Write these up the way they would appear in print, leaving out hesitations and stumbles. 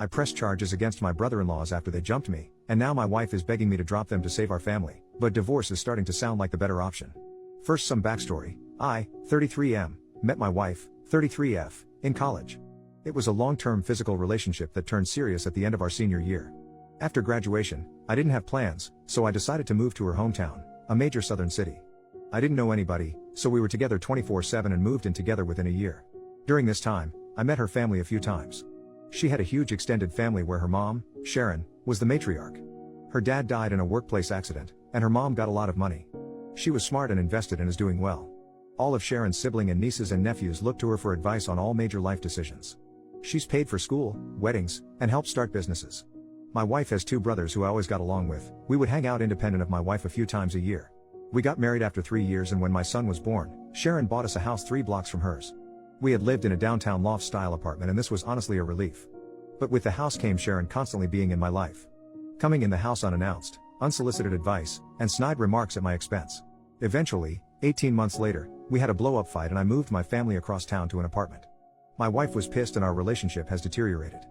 I pressed charges against my brother-in-laws after they jumped me, and now my wife is begging me to drop them to save our family, but divorce is starting to sound like the better option. First, some backstory. I, 33M, met my wife, 33F, in college. It was a long-term physical relationship that turned serious at the end of our senior year. After graduation, I didn't have plans, so I decided to move to her hometown, a major southern city. I didn't know anybody, so we were together 24/7 and moved in together within a year. During this time, I met her family a few times. She had a huge extended family where her mom, Sharon, was the matriarch. Her dad died in a workplace accident, and her mom got a lot of money. She was smart and invested and is doing well. All of Sharon's siblings and nieces and nephews look to her for advice on all major life decisions. She's paid for school, weddings, and helped start businesses. My wife has two brothers who I always got along with. We would hang out independent of my wife a few times a year. We got married after 3 years, and when my son was born, Sharon bought us a house 3 blocks from hers. We had lived in a downtown loft-style apartment, and this was honestly a relief. But with the house came Sharon constantly being in my life. Coming in the house unannounced, unsolicited advice, and snide remarks at my expense. Eventually, 18 months later, we had a blow-up fight and I moved my family across town to an apartment. My wife was pissed and our relationship has deteriorated.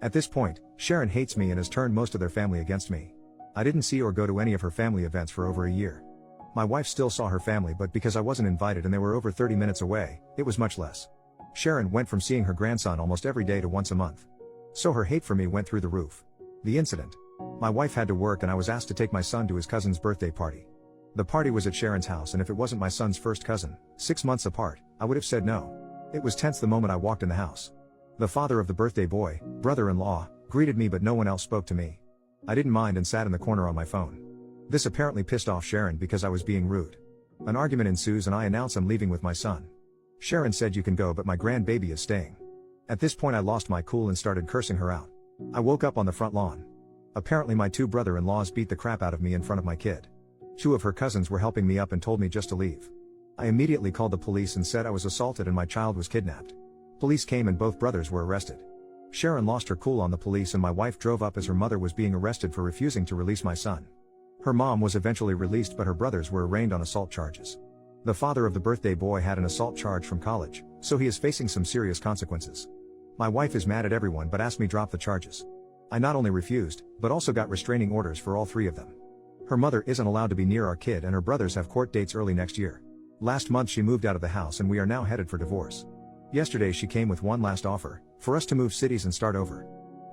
At this point, Sharon hates me and has turned most of their family against me. I didn't see or go to any of her family events for over a year. My wife still saw her family, but because I wasn't invited and they were over 30 minutes away, it was much less. Sharon went from seeing her grandson almost every day to once a month. So her hate for me went through the roof. The incident. My wife had to work and I was asked to take my son to his cousin's birthday party. The party was at Sharon's house, and if it wasn't my son's first cousin, 6 months apart, I would have said no. It was tense the moment I walked in the house. The father of the birthday boy, brother-in-law, greeted me, but no one else spoke to me. I didn't mind and sat in the corner on my phone. This apparently pissed off Sharon because I was being rude. An argument ensues and I announce I'm leaving with my son. Sharon said, "You can go, but my grandbaby is staying." At this point I lost my cool and started cursing her out. I woke up on the front lawn. Apparently my two brother-in-laws beat the crap out of me in front of my kid. 2 of her cousins were helping me up and told me just to leave. I immediately called the police and said I was assaulted and my child was kidnapped. Police came and both brothers were arrested. Sharon lost her cool on the police and my wife drove up as her mother was being arrested for refusing to release my son. Her mom was eventually released, but her brothers were arraigned on assault charges. The father of the birthday boy had an assault charge from college, so he is facing some serious consequences. My wife is mad at everyone but asked me drop the charges. I not only refused, but also got restraining orders for all 3 of them. Her mother isn't allowed to be near our kid and her brothers have court dates early next year. Last month she moved out of the house and we are now headed for divorce. Yesterday she came with one last offer, for us to move cities and start over.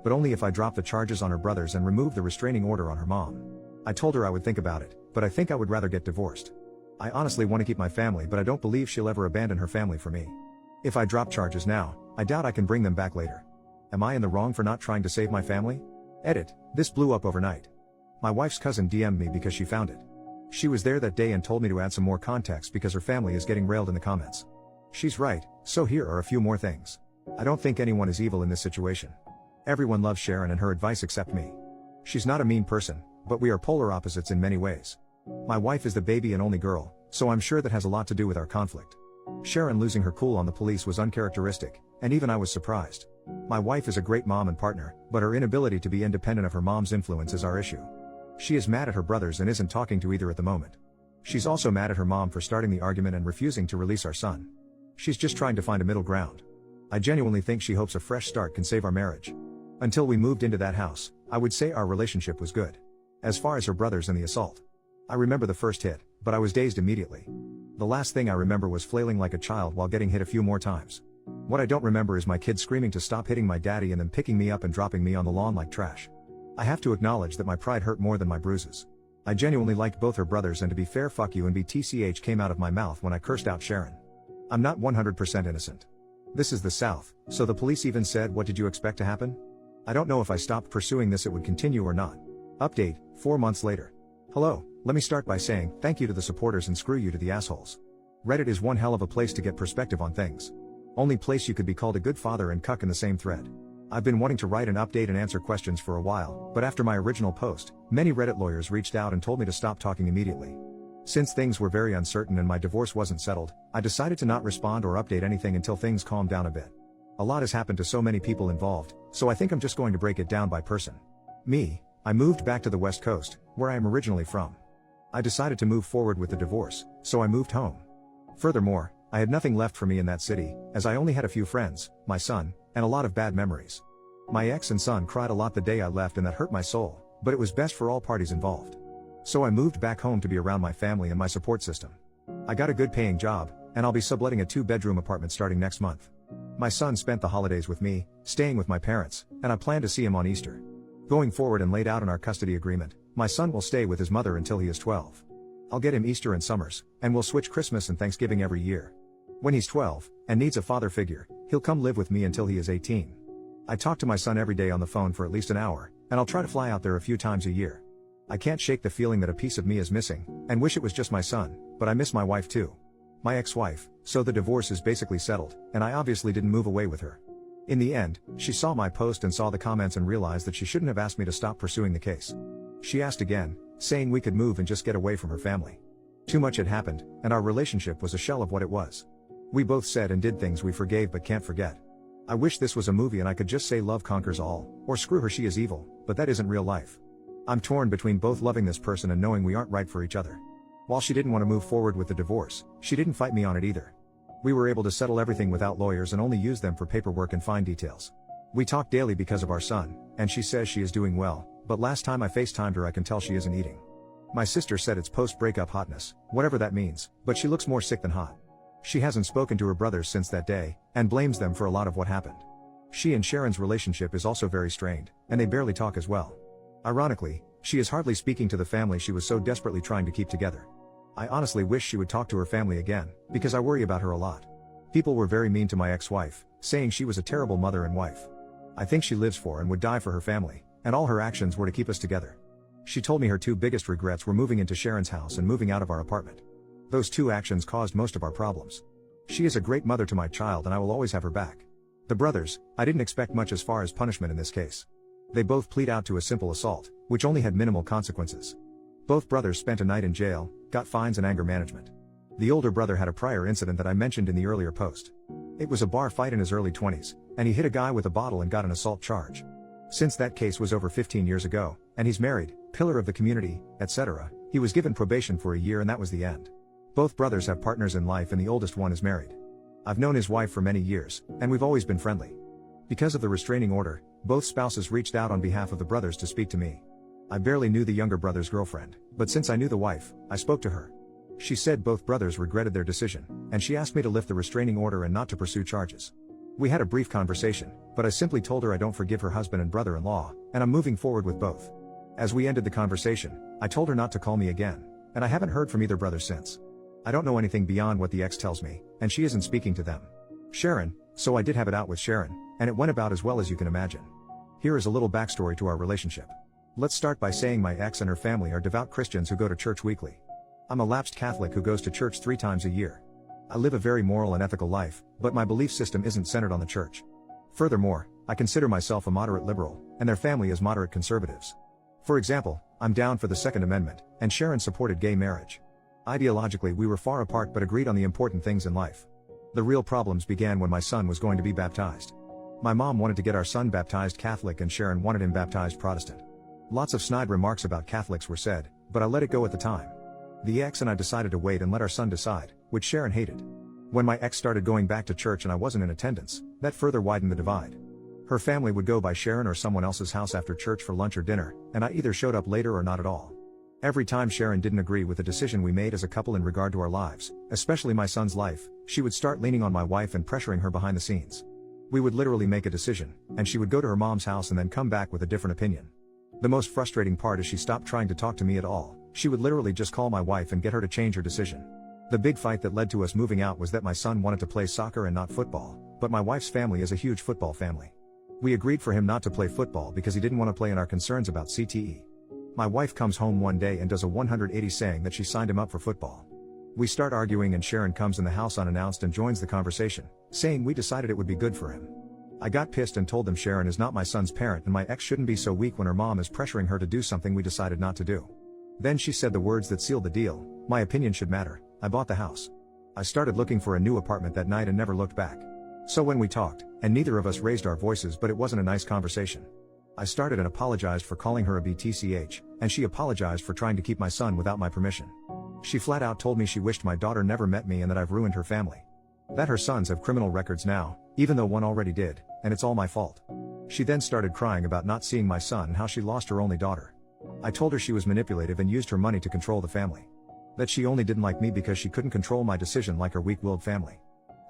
But only if I drop the charges on her brothers and remove the restraining order on her mom. I told her I would think about it, but I think I would rather get divorced. I honestly want to keep my family, but I don't believe she'll ever abandon her family for me. If I drop charges now, I doubt I can bring them back later. Am I in the wrong for not trying to save my family? Edit. This blew up overnight. My wife's cousin DM'd me because she found it. She was there that day and told me to add some more context because her family is getting railed in the comments. She's right, so here are a few more things. I don't think anyone is evil in this situation. Everyone loves Sharon and her advice except me. She's not a mean person, but we are polar opposites in many ways. My wife is the baby and only girl, so I'm sure that has a lot to do with our conflict. Sharon losing her cool on the police was uncharacteristic, and even I was surprised. My wife is a great mom and partner, but her inability to be independent of her mom's influence is our issue. She is mad at her brothers and isn't talking to either at the moment. She's also mad at her mom for starting the argument and refusing to release our son. She's just trying to find a middle ground. I genuinely think she hopes a fresh start can save our marriage. Until we moved into that house, I would say our relationship was good. As far as her brothers and the assault, I remember the first hit, but I was dazed immediately. The last thing I remember was flailing like a child while getting hit a few more times. What I don't remember is my kids screaming to stop hitting my daddy and then picking me up and dropping me on the lawn like trash. I have to acknowledge that my pride hurt more than my bruises. I genuinely liked both her brothers, and to be fair, fuck you and BTCH came out of my mouth when I cursed out Sharon. I'm not 100% innocent. This is the South, so the police even said, "What did you expect to happen?" I don't know if I stopped pursuing this it would continue or not. Update, 4 months later. Hello, let me start by saying thank you to the supporters and screw you to the assholes. Reddit is one hell of a place to get perspective on things. Only place you could be called a good father and cuck in the same thread. I've been wanting to write an update and answer questions for a while, but after my original post, many Reddit lawyers reached out and told me to stop talking immediately. Since things were very uncertain and my divorce wasn't settled, I decided to not respond or update anything until things calmed down a bit. A lot has happened to so many people involved, so I think I'm just going to break it down by person. Me, I moved back to the West Coast, where I am originally from. I decided to move forward with the divorce, so I moved home. Furthermore, I had nothing left for me in that city, as I only had a few friends, my son, and a lot of bad memories. My ex and son cried a lot the day I left and that hurt my soul, but it was best for all parties involved. So I moved back home to be around my family and my support system. I got a good paying job, and I'll be subletting a 2-bedroom apartment starting next month. My son spent the holidays with me, staying with my parents, and I plan to see him on Easter. Going forward and laid out in our custody agreement, my son will stay with his mother until he is 12. I'll get him Easter and summers, and we'll switch Christmas and Thanksgiving every year. When he's 12, and needs a father figure, he'll come live with me until he is 18. I talk to my son every day on the phone for at least an hour, and I'll try to fly out there a few times a year. I can't shake the feeling that a piece of me is missing, and wish it was just my son, but I miss my wife too. My ex-wife, so the divorce is basically settled, and I obviously didn't move away with her. In the end, she saw my post and saw the comments and realized that she shouldn't have asked me to stop pursuing the case. She asked again, saying we could move and just get away from her family. Too much had happened, and our relationship was a shell of what it was. We both said and did things we forgave but can't forget. I wish this was a movie and I could just say love conquers all, or screw her she is evil, but that isn't real life. I'm torn between both loving this person and knowing we aren't right for each other. While she didn't want to move forward with the divorce, she didn't fight me on it either. We were able to settle everything without lawyers and only use them for paperwork and fine details. We talk daily because of our son, and she says she is doing well, but last time I FaceTimed her I can tell she isn't eating. My sister said it's post-breakup hotness, whatever that means, but she looks more sick than hot. She hasn't spoken to her brothers since that day, and blames them for a lot of what happened. She and Sharon's relationship is also very strained, and they barely talk as well. Ironically, she is hardly speaking to the family she was so desperately trying to keep together. I honestly wish she would talk to her family again, because I worry about her a lot. People were very mean to my ex-wife, saying she was a terrible mother and wife. I think she lives for and would die for her family, and all her actions were to keep us together. She told me her 2 biggest regrets were moving into Sharon's house and moving out of our apartment. Those 2 actions caused most of our problems. She is a great mother to my child and I will always have her back. The brothers, I didn't expect much as far as punishment in this case. They both plead out to a simple assault, which only had minimal consequences. Both brothers spent a night in jail, got fines and anger management. The older brother had a prior incident that I mentioned in the earlier post. It was a bar fight in his early 20s, and he hit a guy with a bottle and got an assault charge. Since that case was over 15 years ago, and he's married, pillar of the community, etc., he was given probation for a year and that was the end. Both brothers have partners in life and the oldest one is married. I've known his wife for many years, and we've always been friendly. Because of the restraining order, both spouses reached out on behalf of the brothers to speak to me. I barely knew the younger brother's girlfriend, but since I knew the wife, I spoke to her. She said both brothers regretted their decision, and she asked me to lift the restraining order and not to pursue charges. We had a brief conversation, but I simply told her I don't forgive her husband and brother-in-law, and I'm moving forward with both. As we ended the conversation, I told her not to call me again, and I haven't heard from either brother since. I don't know anything beyond what the ex tells me, and she isn't speaking to them. Sharon, so I did have it out with Sharon, and it went about as well as you can imagine. Here is a little backstory to our relationship. Let's start by saying my ex and her family are devout Christians who go to church weekly. I'm a lapsed Catholic who goes to church 3 times a year. I live a very moral and ethical life, but my belief system isn't centered on the church. Furthermore, I consider myself a moderate liberal, and their family is moderate conservatives. For example, I'm down for the Second Amendment, and Sharon supported gay marriage. Ideologically we were far apart but agreed on the important things in life. The real problems began when my son was going to be baptized. My mom wanted to get our son baptized Catholic and Sharon wanted him baptized Protestant. Lots of snide remarks about Catholics were said, but I let it go at the time. The ex and I decided to wait and let our son decide, which Sharon hated. When my ex started going back to church and I wasn't in attendance, that further widened the divide. Her family would go by Sharon or someone else's house after church for lunch or dinner, and I either showed up later or not at all. Every time Sharon didn't agree with the decision we made as a couple in regard to our lives, especially my son's life, she would start leaning on my wife and pressuring her behind the scenes. We would literally make a decision, and she would go to her mom's house and then come back with a different opinion. The most frustrating part is she stopped trying to talk to me at all. She would literally just call my wife and get her to change her decision. The big fight that led to us moving out was that my son wanted to play soccer and not football, but my wife's family is a huge football family. We agreed for him not to play football because he didn't want to play in our concerns about CTE. My wife comes home one day and does a 180 saying that she signed him up for football. We start arguing and Sharon comes in the house unannounced and joins the conversation, saying we decided it would be good for him. I got pissed and told them Sharon is not my son's parent and my ex shouldn't be so weak when her mom is pressuring her to do something we decided not to do. Then she said the words that sealed the deal, my opinion should matter. I bought the house. I started looking for a new apartment that night and never looked back. So when we talked, and neither of us raised our voices but it wasn't a nice conversation. I started and apologized for calling her a BTCH, and she apologized for trying to keep my son without my permission. She flat out told me she wished my daughter never met me and that I've ruined her family. That her sons have criminal records now, even though one already did, and it's all my fault. She then started crying about not seeing my son and how she lost her only daughter. I told her she was manipulative and used her money to control the family. That she only didn't like me because she couldn't control my decision like her weak-willed family.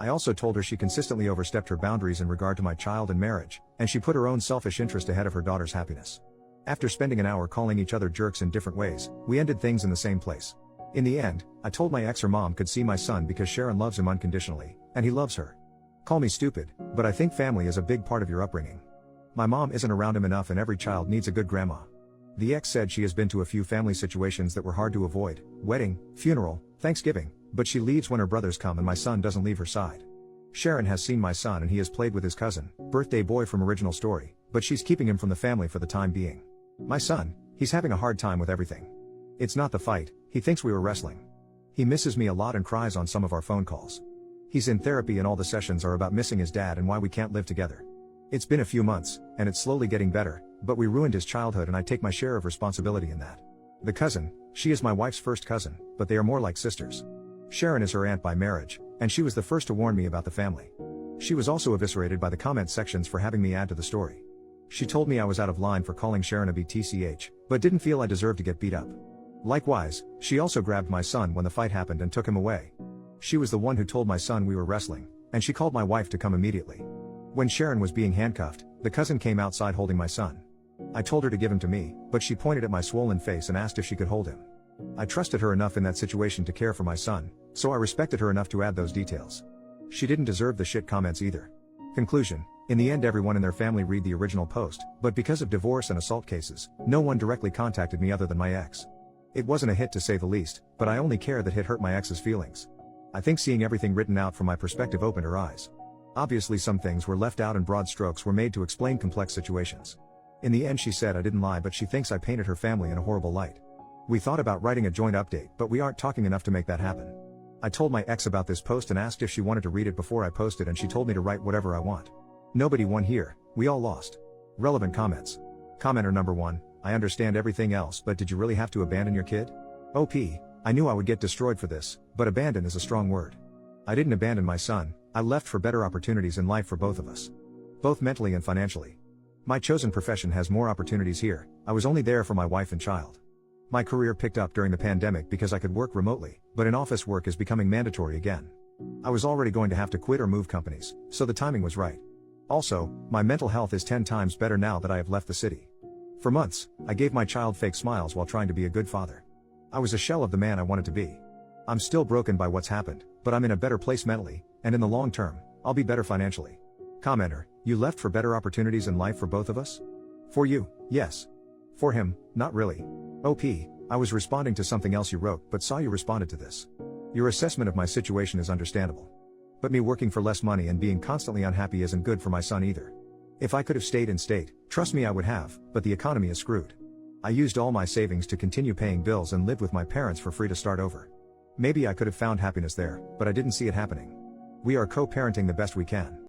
I also told her she consistently overstepped her boundaries in regard to my child and marriage, and she put her own selfish interest ahead of her daughter's happiness. After spending an hour calling each other jerks in different ways, we ended things in the same place. In the end, I told my ex her mom could see my son because Sharon loves him unconditionally, and he loves her. Call me stupid, but I think family is a big part of your upbringing. My mom isn't around him enough and every child needs a good grandma. The ex said she has been to a few family situations that were hard to avoid: wedding, funeral, Thanksgiving, but she leaves when her brothers come and my son doesn't leave her side. Sharon has seen my son and he has played with his cousin, birthday boy from Original Story, but she's keeping him from the family for the time being. My son, he's having a hard time with everything. It's not the fight, he thinks we were wrestling. He misses me a lot and cries on some of our phone calls. He's in therapy and all the sessions are about missing his dad and why we can't live together. It's been a few months, and it's slowly getting better, but we ruined his childhood and I take my share of responsibility in that. The cousin, she is my wife's first cousin, but they are more like sisters. Sharon is her aunt by marriage, and she was the first to warn me about the family. She was also eviscerated by the comment sections for having me add to the story. She told me I was out of line for calling Sharon a BTCH, but didn't feel I deserved to get beat up. Likewise, she also grabbed my son when the fight happened and took him away. She was the one who told my son we were wrestling, and she called my wife to come immediately. When Sharon was being handcuffed, the cousin came outside holding my son. I told her to give him to me, but she pointed at my swollen face and asked if she could hold him. I trusted her enough in that situation to care for my son, so I respected her enough to add those details. She didn't deserve the shit comments either. Conclusion: in the end everyone in their family read the original post, but because of divorce and assault cases, no one directly contacted me other than my ex. It wasn't a hit to say the least, but I only care that hit hurt my ex's feelings. I think seeing everything written out from my perspective opened her eyes. Obviously some things were left out and broad strokes were made to explain complex situations. In the end she said I didn't lie, but she thinks I painted her family in a horrible light. We thought about writing a joint update, but we aren't talking enough to make that happen. I told my ex about this post and asked if she wanted to read it before I posted, and she told me to write whatever I want. Nobody won here, we all lost. Relevant comments. Commenter number 1, I understand everything else, but did you really have to abandon your kid? OP, I knew I would get destroyed for this, but abandon is a strong word. I didn't abandon my son, I left for better opportunities in life for both of us. Both mentally and financially. My chosen profession has more opportunities here, I was only there for my wife and child. My career picked up during the pandemic because I could work remotely, but in-office work is becoming mandatory again. I was already going to have to quit or move companies, so the timing was right. Also, my mental health is 10 times better now that I have left the city. For months, I gave my child fake smiles while trying to be a good father. I was a shell of the man I wanted to be. I'm still broken by what's happened, but I'm in a better place mentally, and in the long term, I'll be better financially. Commenter, you left for better opportunities in life for both of us? For you, yes. For him, not really. OP, I was responding to something else you wrote, but saw you responded to this. Your assessment of my situation is understandable. But me working for less money and being constantly unhappy isn't good for my son either. If I could have stayed in state, trust me I would have, but the economy is screwed. I used all my savings to continue paying bills and lived with my parents for free to start over. Maybe I could have found happiness there, but I didn't see it happening. We are co-parenting the best we can.